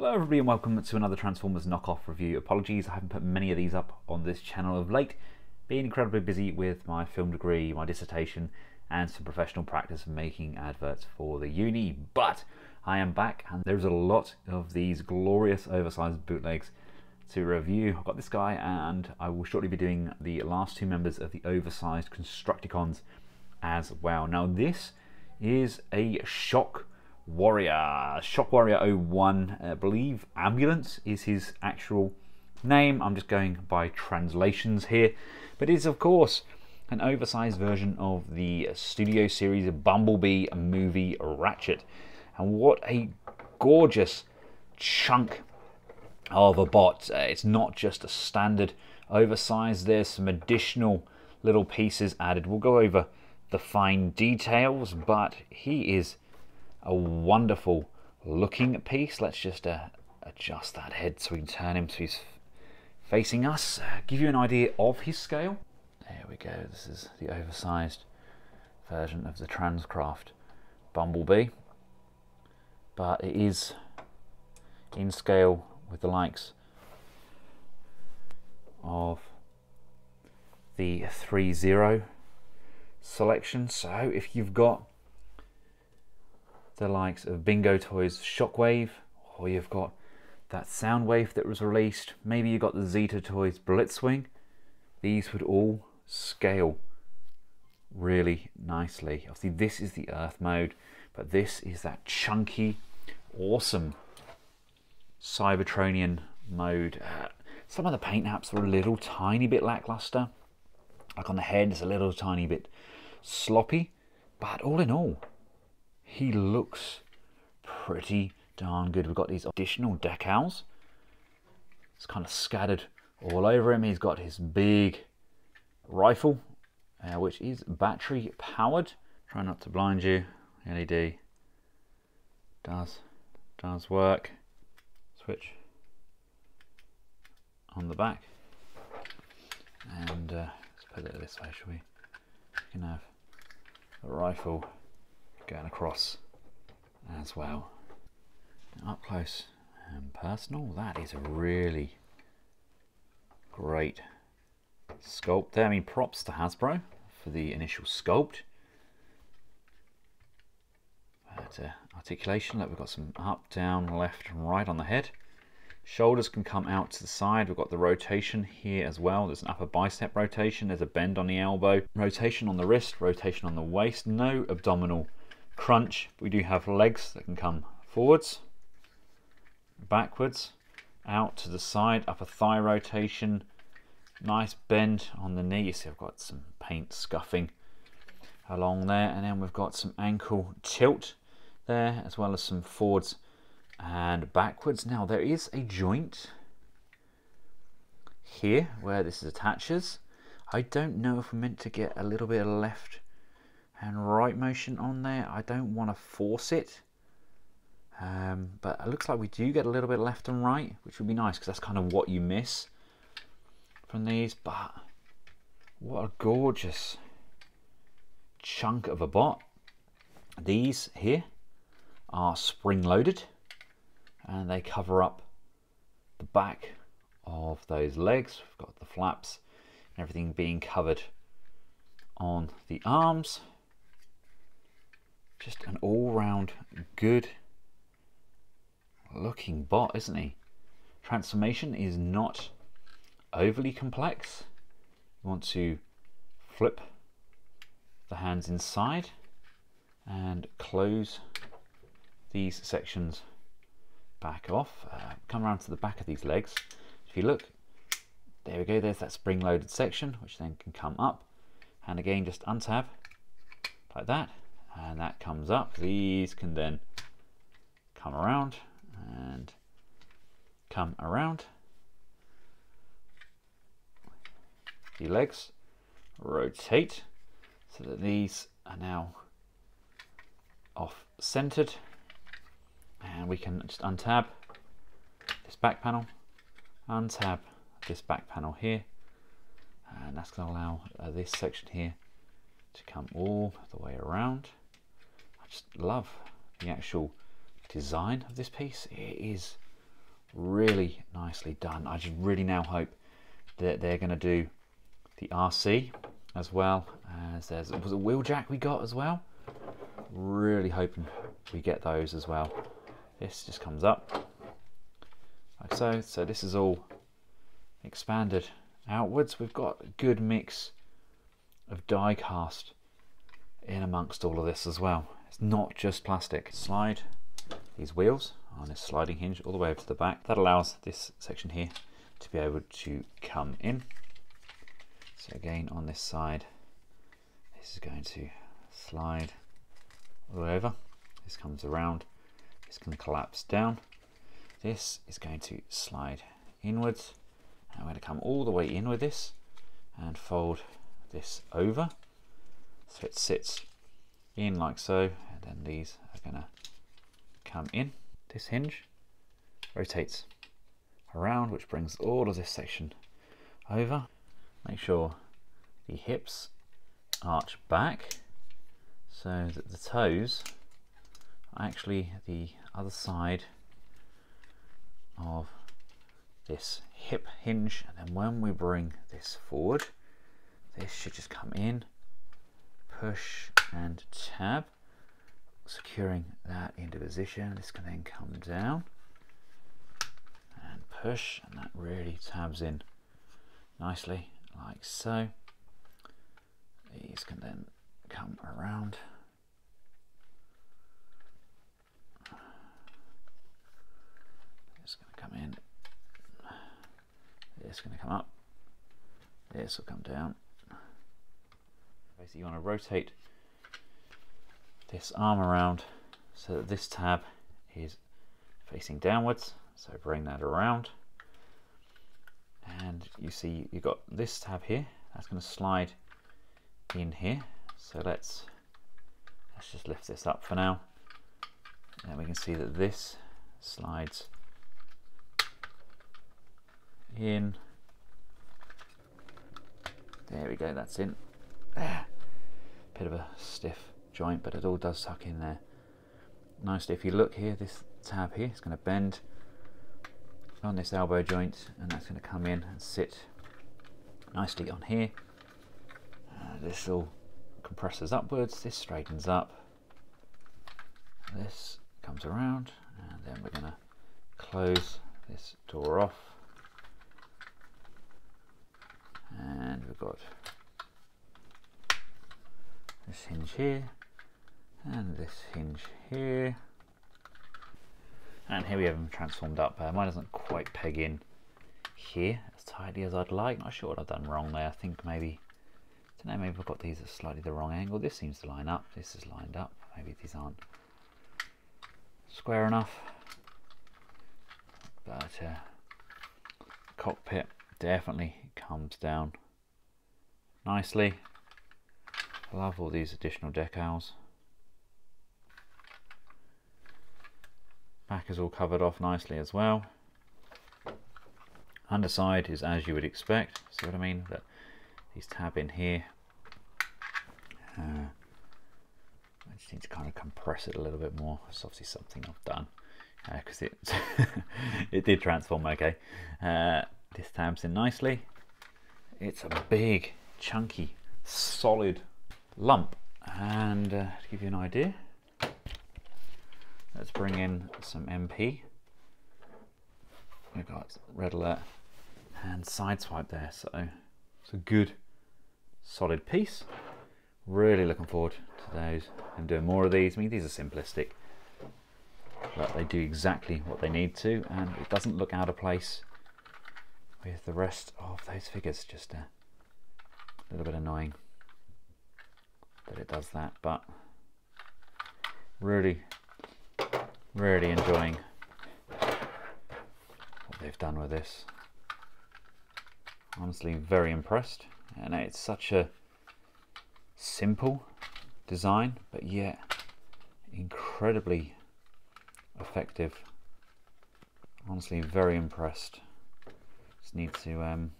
Hello everybody and welcome to another Transformers knockoff review. Apologies, I haven't put many of these up on this channel of late. Being incredibly busy with my film degree, my dissertation and some professional practice of making adverts for the uni. But I am back and there's a lot of these glorious oversized bootlegs to review. I've got this guy and I will shortly be doing the last two members of the oversized Constructicons as well. Now this is a Shock Warrior 01, I believe Ambulance is his actual name. I'm just going by translations here, but it is of course an oversized version of the studio series of Bumblebee movie Ratchet. And what a gorgeous chunk of a bot. It's not just a standard oversize, there's some additional little pieces added. We'll go over the fine details, but he is a wonderful looking piece. Let's just adjust that head so we can turn him so he's facing us. Give you an idea of his scale. There we go. This is the oversized version of the Transcraft Bumblebee, but it is in scale with the likes of the 3.0 selection. So if you've got the likes of Bingo Toys Shockwave, or you've got that Soundwave that was released, maybe you got the Zeta Toys Blitzwing, these would all scale really nicely. Obviously this is the Earth mode, but this is that chunky, awesome Cybertronian mode. Some of the paint apps were a little tiny bit lackluster, like on the head it's a little tiny bit sloppy, but all in all he looks pretty darn good. We've got these additional decals. It's kind of scattered all over him. He's got his big rifle, which is battery powered. Try not to blind you. LED does work. Switch on the back. And let's put it this way, shall we? You can have the rifle going across as well. Up close and personal, that is a really great sculpt there. I mean, props to Hasbro for the initial sculpt. But articulation, look, we've got some up, down, left and right on the head. Shoulders can come out to the side. We've got the rotation here as well. There's an upper bicep rotation, there's a bend on the elbow, rotation on the wrist, rotation on the waist, no abdominal crunch. We do have legs that can come forwards, backwards, out to the side, upper thigh rotation, nice bend on the knee. You see I've got some paint scuffing along there, and then we've got some ankle tilt there, as well as some forwards and backwards. Now there is a joint here where this attaches. I don't know if we're meant to get a little bit of left and right motion on there. I don't want to force it, but it looks like we do get a little bit left and right, which would be nice because that's kind of what you miss from these. But what a gorgeous chunk of a bot. These here are spring loaded and they cover up the back of those legs. We've got the flaps and everything being covered on the arms. Just an all-round good looking bot, isn't he? Transformation is not overly complex. You want to flip the hands inside and close these sections back off. Come around to the back of these legs. If you look, there we go, there's that spring-loaded section which then can come up, and again just untab like that, and that comes up. These can then come around and come around. The legs rotate so that these are now off centered, and we can just untab this back panel, untab this back panel here, and that's going to allow this section here to come all the way around. I just love the actual design of this piece. It is really nicely done. I just really now hope that they're going to do the RC as well as was a wheeljack we got as well. Really hoping we get those as well. This just comes up like so. So this is all expanded outwards. We've got a good mix of die cast in amongst all of this as well. It's not just plastic. Slide these wheels on this sliding hinge all the way over to the back. That allows this section here to be able to come in. So again, on this side, this is going to slide all the way over. This comes around, it's going to collapse down. This is going to slide inwards. And I'm going to come all the way in with this and fold this over so it sits in like so, and then these are going to come in. This hinge rotates around, which brings all of this section over. Make sure the hips arch back so that the toes are actually the other side of this hip hinge, and then when we bring this forward, this should just come in, push and tab, securing that into position. This can then come down and push, and that really tabs in nicely like so. These can then come around. It's going to come in. This is going to come up. This will come down. Basically, you want to rotate this arm around so that this tab is facing downwards. So bring that around, and you see you've got this tab here. That's going to slide in here. So let's just lift this up for now, and then we can see that this slides in. There we go, that's in. Bit of a stiff joint, but it all does tuck in there nicely. If you look here, this tab here is going to bend on this elbow joint, and that's going to come in and sit nicely on here. This all compresses upwards, this straightens up, this comes around, and then we're going to close this door off. And we've got this hinge here and this hinge here, and here we have them transformed up. Mine doesn't quite peg in here as tightly as I'd like. Not sure what I've done wrong there. I think maybe, I don't know, maybe I've got these at slightly the wrong angle. This seems to line up, this is lined up. Maybe these aren't square enough, but cockpit definitely comes down nicely. I love all these additional decals. Back is all covered off nicely as well. Underside is as you would expect. See what I mean? That these tab in here. I just need to kind of compress it a little bit more. It's obviously something I've done because it it did transform okay. This tabs in nicely. It's a big, chunky, solid lump. And to give you an idea, let's bring in some MP. We've got red alert and sideswipe there, so it's a good, solid piece. Really looking forward to those and doing more of these. I mean, these are simplistic, but they do exactly what they need to, and it doesn't look out of place with the rest of those figures. Just a little bit annoying that it does that, but really enjoying what they've done with this. Honestly, very impressed. And it's such a simple design, but yet incredibly effective. Honestly, very impressed. Just need to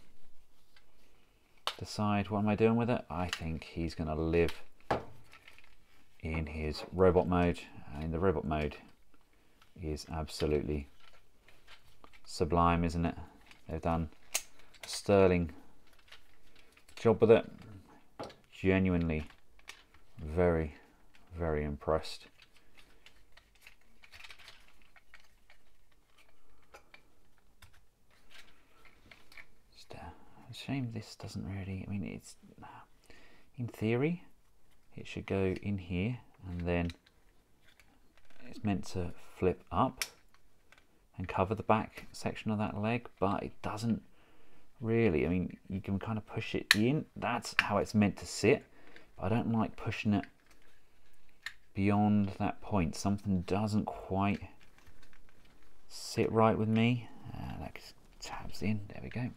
decide what am I doing with it. I think he's going to live in his robot mode. In the robot mode is absolutely sublime, isn't it? They've done a sterling job with it. Genuinely very, very impressed. It's a shame this doesn't really, I mean, it's, in theory, it should go in here, and then it's meant to flip up and cover the back section of that leg, but it doesn't really. I mean, you can kind of push it in. That's how it's meant to sit. But I don't like pushing it beyond that point. Something doesn't quite sit right with me. That tabs in. There we go.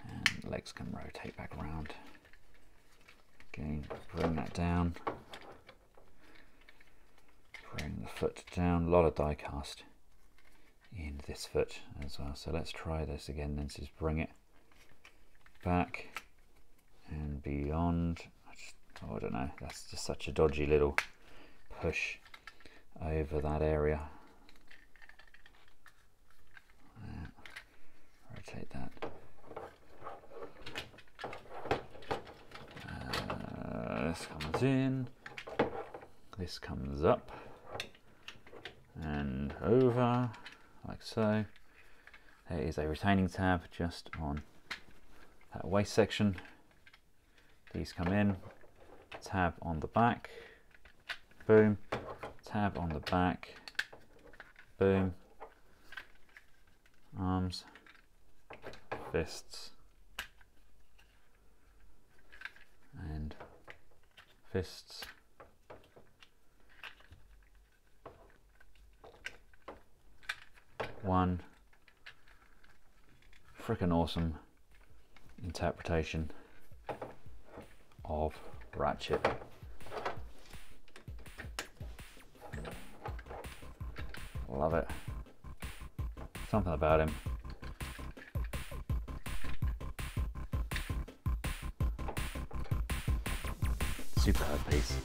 And legs can rotate back around. Again, bring that down. Bring the foot down. A lot of die cast in this foot as well. So let's try this again. Then just bring it back and beyond. I don't know. That's just such a dodgy little push over that area. Rotate that. This comes in. This comes up and over, like so. There is a retaining tab just on that waist section. These come in, tab on the back, boom, tab on the back, boom, arms, fists, and fists. One freaking awesome interpretation of Ratchet. Love it. Something about him. Superb piece.